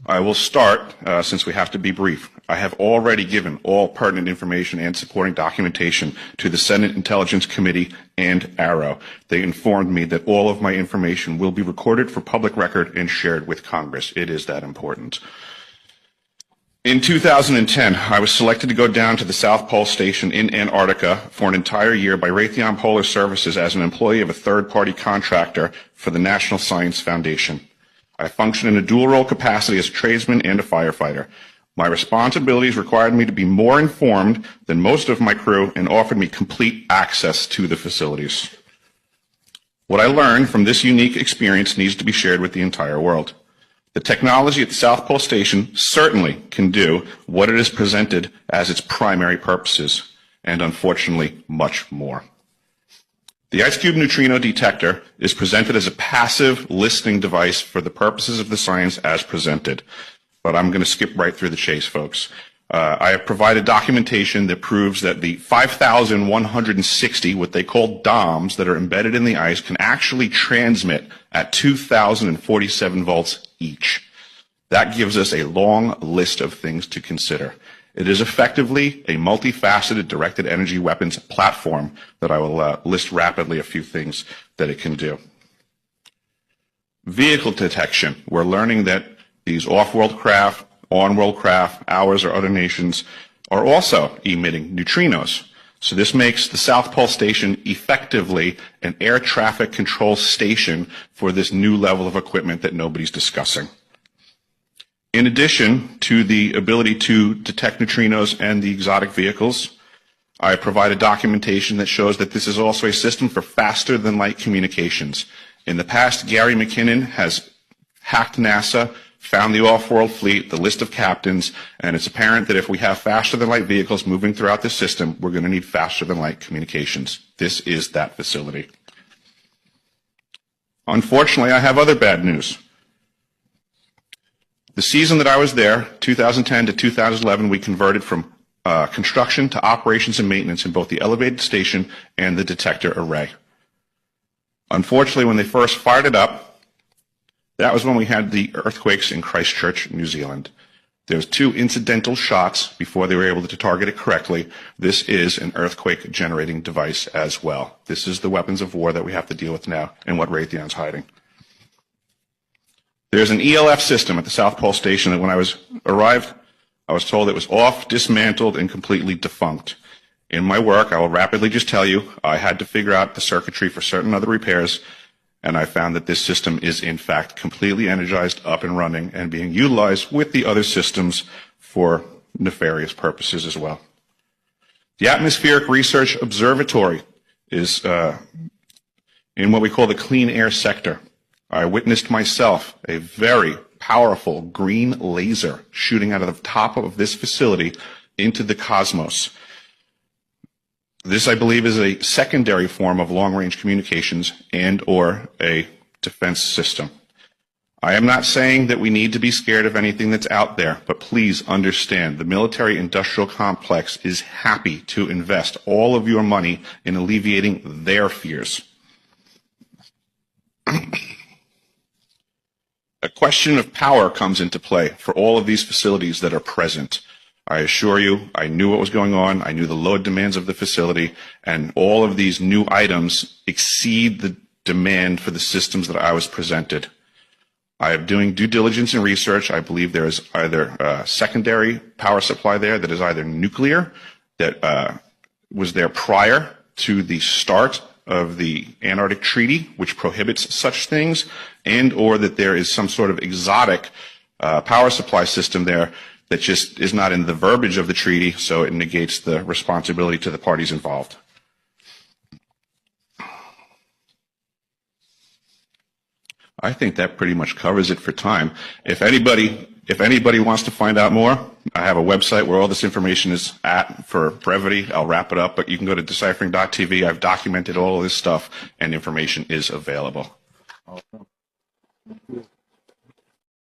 I will start, since we have to be brief. I have already given all pertinent information and supporting documentation to the Senate Intelligence Committee and ARROW. They informed me that all of my information will be recorded for public record and shared with Congress. It is that important. In 2010, I was selected to go down to the South Pole Station in Antarctica for an entire year by Raytheon Polar Services as an employee of a third-party contractor for the National Science Foundation. I function in a dual-role capacity as a tradesman and a firefighter. My responsibilities required me to be more informed than most of my crew and offered me complete access to the facilities. What I learned from this unique experience needs to be shared with the entire world. The technology at the South Pole Station certainly can do what it is presented as its primary purposes, and unfortunately, much more. The Ice Cube neutrino detector is presented as a passive listening device for the purposes of the science as presented. But I'm going to skip right through the chase, folks. I have provided documentation that proves that the 5,160, what they call DOMs, that are embedded in the ice can actually transmit at 2,047 volts each. That gives us a long list of things to consider. It is effectively a multifaceted directed energy weapons platform that I will list rapidly a few things that it can do. Vehicle detection. We're learning that these off-world craft, on-world craft, ours or other nations, are also emitting neutrinos. So this makes the South Pole Station effectively an air traffic control station for this new level of equipment that nobody's discussing. In addition to the ability to detect neutrinos and the exotic vehicles, I provided documentation that shows that this is also a system for faster than light communications. In the past, Gary McKinnon has hacked NASA, found the off-world fleet, the list of captains, and it's apparent that if we have faster than light vehicles moving throughout the system, we're going to need faster than light communications. This is that facility. Unfortunately, I have other bad news. The season that I was there, 2010 to 2011, we converted from construction to operations and maintenance in both the elevated station and the detector array. Unfortunately, when they first fired it up, that was when we had the earthquakes in Christchurch, New Zealand. There was 2 incidental shots before they were able to target it correctly. This is an earthquake generating device as well. This is the weapons of war that we have to deal with now and what Raytheon's hiding. There's an ELF system at the South Pole Station that when I arrived, I was told it was off, dismantled, and completely defunct. In my work, I will rapidly just tell you, I had to figure out the circuitry for certain other repairs, and I found that this system is in fact completely energized, up and running, and being utilized with the other systems for nefarious purposes as well. The Atmospheric Research Observatory is in what we call the clean air sector. I witnessed myself a very powerful green laser shooting out of the top of this facility into the cosmos. This, I believe, is a secondary form of long-range communications and or a defense system. I am not saying that we need to be scared of anything that's out there, but please understand the military-industrial complex is happy to invest all of your money in alleviating their fears. A question of power comes into play for all of these facilities that are present. I assure you, I knew what was going on, I knew the load demands of the facility, and all of these new items exceed the demand for the systems that I was presented. I am doing due diligence and research. I believe there is either a secondary power supply there that is either nuclear, that was there prior to the start of the Antarctic Treaty, which prohibits such things, and or that there is some sort of exotic power supply system there that just is not in the verbiage of the treaty, so it negates the responsibility to the parties involved. I think that pretty much covers it for time. If anybody wants to find out more, I have a website where all this information is at. For brevity, I'll wrap it up, but you can go to deciphering.tv. I've documented all of this stuff, and information is available. Awesome.